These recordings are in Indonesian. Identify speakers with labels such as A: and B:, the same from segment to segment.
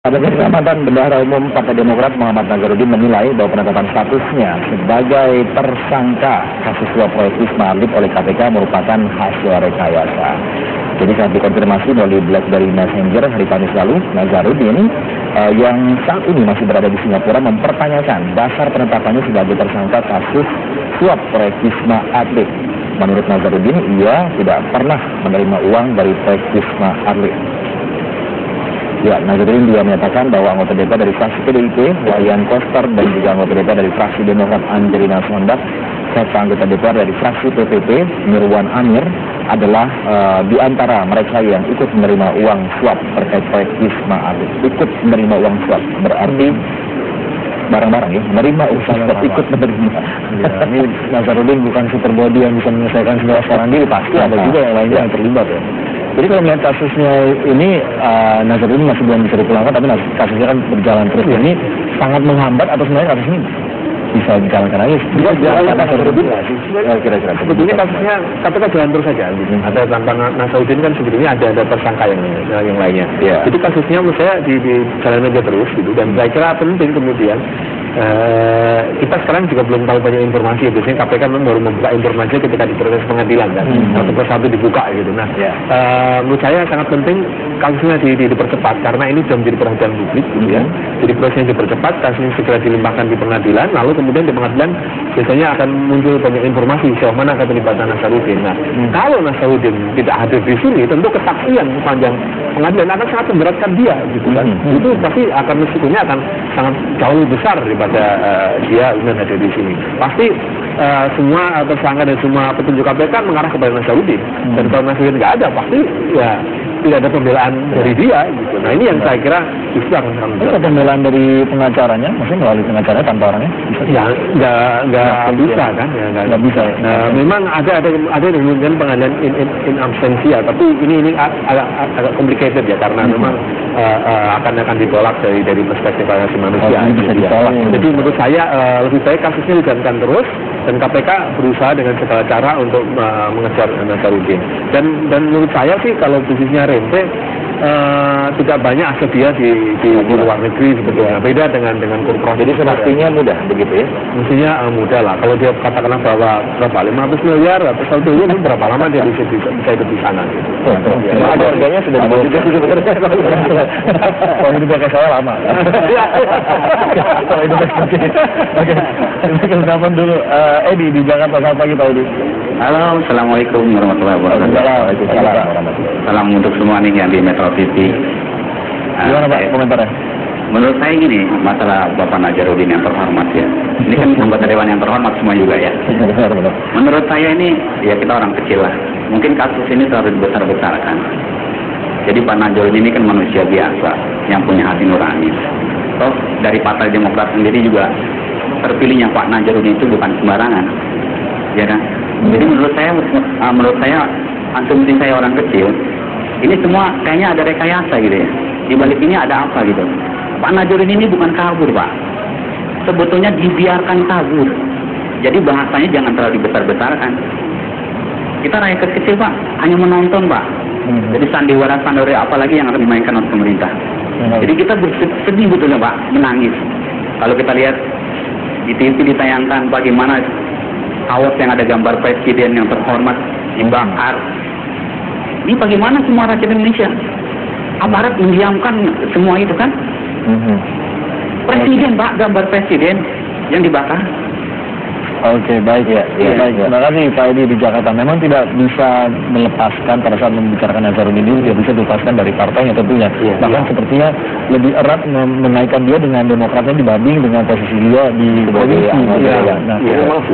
A: Sebagai mantan Bendahara Umum Partai Demokrat Muhammad Nazarudin menilai bahwa penetapan statusnya sebagai tersangka kasus suap proyek Wisma Atlet oleh KPK merupakan hasil rekayasa. Jadi saat dikonfirmasi melalui BlackBerry Messenger hari Kamis lalu, Nazarudin yang saat ini masih berada di Singapura mempertanyakan dasar penetapannya sebagai tersangka kasus suap proyek Wisma Atlet. Menurut Nazarudin, ia tidak pernah menerima uang dari proyek Wisma Atlet. Ya, Nazarudin juga menyatakan bahwa anggota DPR dari fraksi PDIP, Wayan Koster, dan juga anggota DPR dari fraksi Demokrat Angelina Sondak, serta anggota DPR dari fraksi PPP, Mirwan Amir, adalah di antara mereka yang ikut menerima uang suap terkait proyek Wisma Atlet. Ikut menerima uang suap, berarti barang-barang ya, menerima uang suap, ikut menerima. Ya, ini Nazarudin bukan super body yang bisa menyelesaikan segala sekarang diri, pasti ada juga yang lainnya yang terlibat ya. Jadi kalau melihat kasusnya ini, Nazarudin masih belum bisa dipulangkan, tapi kasusnya kan berjalan terus. Ini sangat menghambat atau sebenarnya kasus ini bisa dijalankan aja? Bisa dijalankan Nazarudin nggak sih? Kira-kira. Sebetulnya kasusnya KPK jalan terus saja. Ada tanpa Nazarudin kan sebetulnya ada tersangka yang lainnya. Yeah. Jadi kasusnya menurut saya dijalan aja terus gitu. Dan saya kira penting kemudian kita sekarang juga belum tahu banyak informasi. Biasanya KPK baru membuka informasi ketika di proses pengadilan kan, satu persatu dibuka gitu. Nah, menurut saya sangat penting kasusnya dipercepat karena ini sudah menjadi perhatian publik gitu ya. Jadi prosesnya dipercepat, kasusnya segera dilimpahkan di pengadilan, lalu kemudian di pengadilan biasanya akan muncul banyak informasi sejauh mana keterlibatan Nazarudin. Nah, kalau Nazarudin tidak hadir di sini, tentu kesaksian sepanjang pengadilan akan sangat memberatkan dia gitu kan. Itu pasti akan risikonya akan sangat jauh lebih besar pada dia ingin hadir di sini. Pasti semua tersangka dan semua petunjuk KPK mengarah kepada Nazarudin. Dan kalau Nazarudin nggak ada, pasti ya tidak ada pembelaan dari dia gitu. Nah, ini yang saya kira justru akan sangat besar. Ada pembelaan dari pengacaranya, maksudnya melalui pengacaranya tanpa orangnya? Ya nggak bisa kan? Ya, nggak bisa. Nah, memang ada kemudian pengadilan in absentia, tapi ini agak complicated ya karena memang akan ditolak dari perspektif asasi manusia. Bisa ditolak. Jadi menurut saya lebih baik kasusnya dijalankan terus dan KPK berusaha dengan segala cara untuk mengejar Nazarudin. Dan menurut saya sih kalau bisnisnya Rente tidak banyak aset dia di luar negeri sebetulnya. Beda dengan Kurpros. Jadi semestinya mudah begitu ya? Mestinya mudah lah. Kalau dia katakanlah bahwa berapa 500 miliar atau 1 triliun berapa lama dia bisa hidup di sana gitu. Ada harganya sudah dibawa juga sebenarnya. Kalau hidup kayak saya lama. Kalau hidup seperti ini. Oke. Kita telepon dulu. Edi di Jakarta. Selamat pagi Pak Edi.
B: Halo, Assalamualaikum warahmatullahi wabarakatuh. Salam untuk semua nih yang di Metro TV.
A: Gimana Pak komentarnya?
B: Menurut saya gini, masalah Bapak Nazarudin yang terhormat ya. Ini kan anggota dewan yang terhormat semua juga ya. Menurut saya ini, ya kita orang kecil lah. Mungkin kasus ini terlalu dibesar-besarkan. Jadi Pak Nazarudin ini kan manusia biasa yang punya hati nurani. Toh dari Partai Demokrat sendiri juga terpilihnya Pak Nazarudin itu bukan sembarangan, ya kan? Jadi menurut saya asumsi saya orang kecil, ini semua kayaknya ada rekayasa gitu ya. Di balik ini ada apa gitu. Pak Nazarudin ini bukan kabur Pak. Sebetulnya dibiarkan kabur. Jadi bahasanya jangan terlalu dibesar-besarkan. Kita rakyat kecil Pak, hanya menonton Pak. Jadi sandiwara apalagi yang akan dimainkan oleh pemerintah. Jadi kita bersedih betulnya Pak, menangis. Kalau kita lihat di TV ditayangkan bagaimana awas yang ada gambar presiden yang terhormat dibakar. Ini bagaimana semua rakyat Indonesia? Aparat mendiamkan semua itu kan? Presiden Pak, gambar presiden yang dibakar.
A: Oke, baik ya. Baik. Terima kasih Pak Edi di Jakarta. Memang tidak bisa melepaskan pada saat membicarakan Nazarudin ini, tidak bisa dilepaskan dari partainya tentunya. Bahkan sepertinya lebih erat menaikkan dia dengan Demokratnya dibanding dengan posisi dia di koalisi. Nah, memang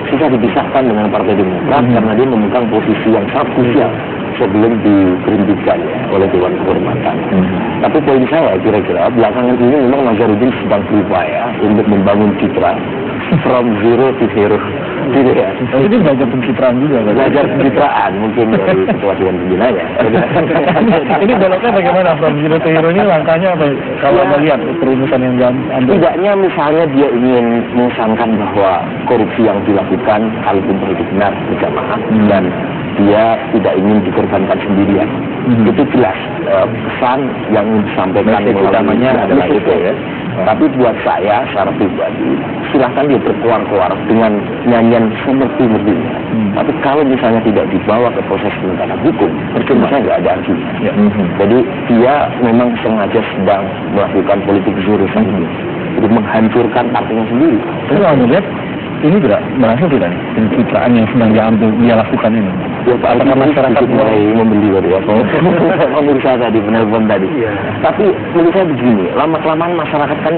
A: susah dipisahkan dengan Partai Demokrat karena dia memegang posisi yang sangat krusial sebelum diberhentikan oleh Dewan Kehormatan. Tapi poin saya kira-kira belakangan ini memang Nazarudin sedang berupaya untuk membangun citra
C: from zero to hero. Gitu ya.
A: Jadi belajar pencitraan juga.
C: Belajar pencitraan mungkin dari ketua dewan pembinanya.
A: Ini beloknya bagaimana from zero to hero ini langkahnya apa? Kalau Anda lihat perumusan yang diambil.
C: Tidaknya misalnya dia ingin mengesankan bahwa korupsi yang dilakukan kalaupun itu benar berjamaah dan dia tidak ingin dikorbankan sendirian. Itu jelas pesan yang ingin disampaikan
A: utamanya adalah itu ya.
C: Tapi buat saya secara pribadi silahkan dia berkuar-kuar dengan nyanyian semerti-mertinya. Tapi kalau misalnya tidak dibawa ke proses penegakan hukum, percuma saya nggak ada artinya. Jadi dia memang sengaja sedang melakukan politik zurusan ini untuk menghancurkan partainya sendiri.
A: Tapi kalau lihat ini tidak berhasil tidak pencitraan yang sedang dia lakukan ini?
C: Ya Pak, apakah masyarakat mulai membeli tadi ya? Pemirsa tadi, penelpon tadi. Tapi menurut saya begini, lama-kelamaan masyarakat kan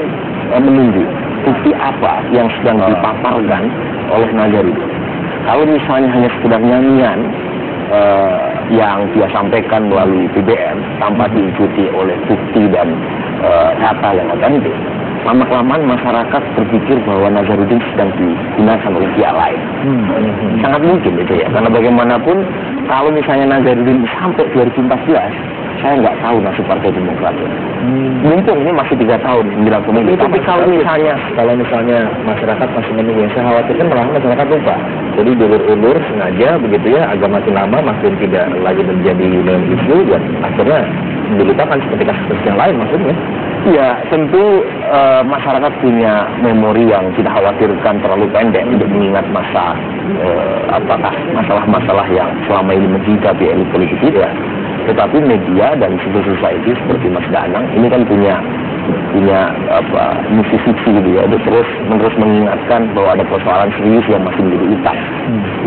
C: menunggu bukti apa yang sedang dipaparkan oleh Nazarudin. Kalau misalnya hanya sekedar nyanyian yang dia sampaikan melalui BBM tanpa diikuti oleh bukti dan data yang otentik, lama-kelamaan masyarakat berpikir bahwa Nazarudin sedang digunakan oleh pihak lain. Sangat mungkin itu ya, karena bagaimanapun kalau misalnya Nazarudin sampai 2014, saya nggak tahu nasib Partai Demokrat. Mumpung ini masih 3 tahun menjelang pemilu. Tapi kalau misalnya masyarakat masih menunggu, saya khawatirkan malah masyarakat lupa. Jadi diulur-ulur sengaja begitu ya, agar makin lama makin tidak lagi menjadi isu dan akhirnya dilupakan seperti kasus yang lain maksudnya. Ya, tentu masyarakat punya memori yang tidak khawatirkan terlalu pendek untuk mengingat apakah masalah-masalah yang selama ini menghinggapi elit politik kita. Tetapi media dan civil society seperti Mas Danang ini kan punya misi fiksi gitu ya, untuk terus mengingatkan bahwa ada persoalan serius yang masih menjadi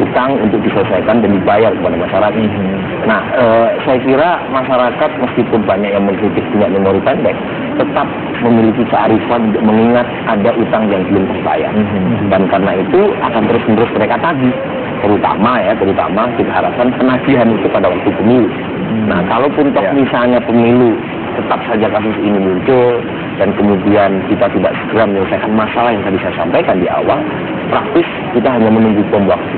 C: utang untuk diselesaikan dan dibayar kepada masyarakat. Nah, saya kira masyarakat meskipun banyak yang mengkritik punya memori pendek, tetap memiliki kearifan untuk mengingat ada utang yang belum terbayar. Dan karena itu akan terus-menerus mereka tagih, terutama kita harapkan penagihan itu pada waktu pemilu. Nah, kalaupun misalnya pemilu tetap saja kasus ini muncul dan kemudian kita tidak segera menyelesaikan masalah yang tadi saya sampaikan di awal, praktis kita hanya menunggu bom waktu.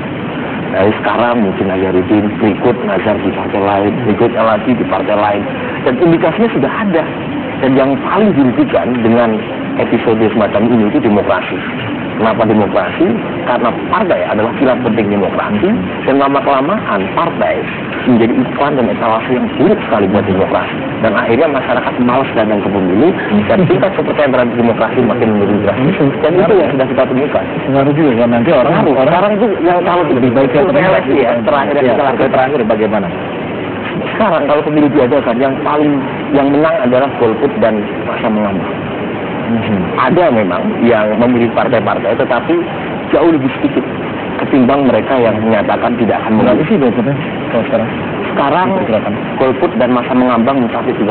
C: Nah, sekarang mungkin Nazarudin berikut Nazar di partai lain, berikutnya lagi di partai lain, dan indikasinya sudah ada. Dan yang paling dirugikan dengan episode semacam ini itu demokrasi. Kenapa demokrasi? Karena partai adalah pilar penting demokrasi, dan lama-kelamaan partai menjadi iklan dan etalase yang buruk sekali buat demokrasi. Dan akhirnya masyarakat malas datang ke pemilu, dan tingkat kepercayaan terhadap demokrasi makin menurun drastis. Dan itu yang sudah kita temukan.
A: Pengaruh juga kan nanti orang
C: itu yang kalau lebih baik eleksi ya,
A: terakhir bagaimana?
C: Sekarang kalau pemilu diadakan, yang menang adalah golput dan masa mengambang. Ada memang yang memilih partai-partai, tetapi jauh lebih sedikit ketimbang mereka yang menyatakan tidak akan memilih.
A: Berapa sih golputnya kalau sekarang?
C: Sekarang golput dan masa mengambang mencapai 30%.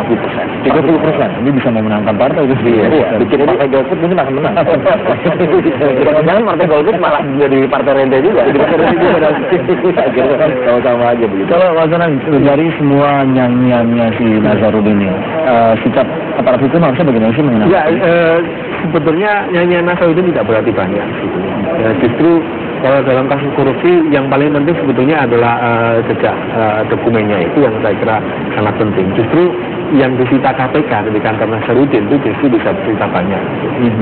A: 30%? Ini bisa memenangkan partai itu.
C: Iya. Bikin partai golput mungkin akan menang. Jangan partai golput malah jadi partai rente juga.
A: Sama aja begitu. Kalau Mas Anang, dari semua nyanyiannya si Nazarudin ini, sikap aparat hukum harusnya bagaimana sih mengenai?
D: Ya, sebetulnya nyanyian Nazarudin tidak berarti banyak. Ya, justru kalau dalam kasus korupsi yang paling penting sebetulnya adalah jejak dokumennya itu yang saya kira sangat penting. Justru yang disita KPK di kantor Nazarudin itu justru bisa cerita banyak.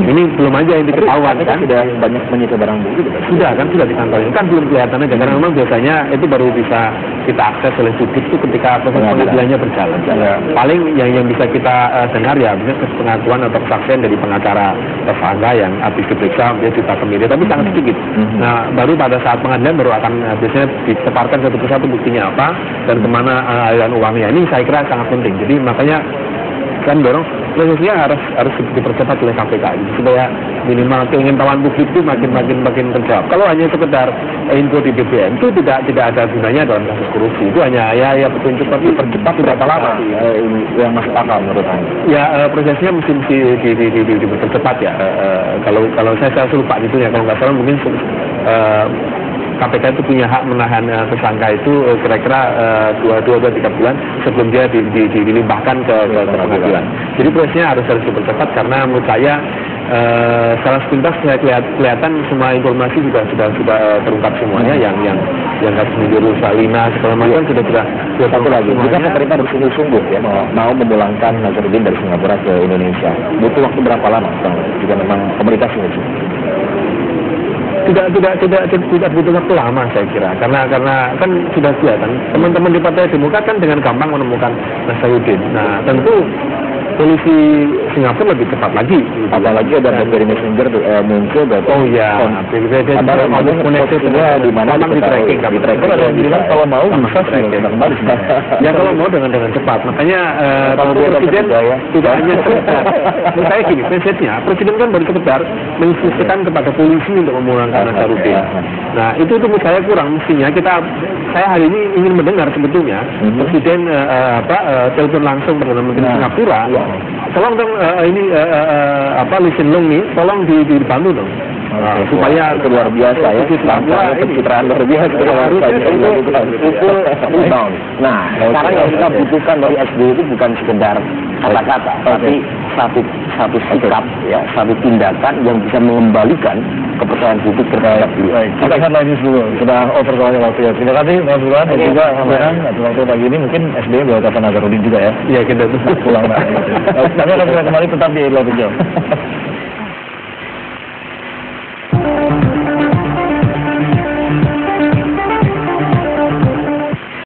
D: Ini belum aja yang diketahuan kan?
C: Sudah banyak menyita barang bukti.
D: Sudah di kantor ini kan belum kelihatan aja karena memang biasanya itu baru bisa kita akses oleh publik itu ketika proses pengadilannya berjalan. Paling yang bisa kita dengar ya misalnya pengakuan atau kesaksian dari pengacara tersangka yang habis diperiksa dia cerita ke media, tapi sangat sedikit. Nah, baru pada saat pengadilan baru akan biasanya disebarkan satu persatu buktinya apa dan kemana aliran uangnya. Ini saya kira sangat penting. Jadi makanya kan dorong prosesnya harus dipercepat oleh KPK supaya minimal keingintahuan publik itu makin terjawab. Kalau hanya sekedar info di BBM itu tidak ada gunanya dalam kasus korupsi. Itu hanya ya petunjuk tapi percepat tidak lama.
C: Yang masuk akal menurut Anda?
D: Ya prosesnya mesti dipercepat ya. Kalau saya lupa gitu ya, kalau nggak salah mungkin KPK itu punya hak menahan tersangka itu kira-kira 2-3 bulan sebelum dia dilimpahkan ke pengadilan. Jadi prosesnya harus dipercepat karena menurut saya secara sepintas kelihatan semua informasi sudah terungkap semuanya, yang kasus Mujuru Salina segala macam sudah
A: Satu lagi, jika pemerintah bersungguh-sungguh ya mau memulangkan Nazarudin dari Singapura ke Indonesia, butuh waktu berapa lama jika memang pemerintah sungguh-sungguh?
D: Tidak butuh waktu lama saya kira, karena kan sudah kelihatan teman-teman di Partai Demokrat kan dengan gampang menemukan Nazarudin. Nah tentu polisi Singapura lebih cepat lagi,
A: apalagi ada dari messenger muncul dari
D: di mana di tracking
A: kalau mau bisa kembali
D: ya kalau mau dengan cepat. Makanya presiden tidak hanya sekedar, menurut saya gini, prinsipnya presiden kan baru sekedar menginstruksikan kepada polisi untuk memulangkan Nazarudin. Nah itu menurut saya kurang. Mestinya saya hari ini ingin mendengar sebetulnya presiden telepon langsung Perdana Menteri Singapura, tolong dong Lee Hsien Loong nih, tolong dibantu dong. Supaya
A: itu luar biasa ya, pencitraan luar biasa itu.
C: Nah, sekarang yang kita butuhkan dari SBY itu bukan sekedar kata-kata, tapi satu sikap ya, satu tindakan yang bisa mengembalikan kepercayaan publik terhadap dia.
A: Kita akan lanjut dulu, sudah over soalnya waktu ya. Terima kasih Mas Burhan dan juga sampaikan atau waktu pagi ini mungkin SBY bawa kapan Nazarudin juga ya.
D: Iya kita
A: pulang. Kami akan kembali tetap di Luar Hijau.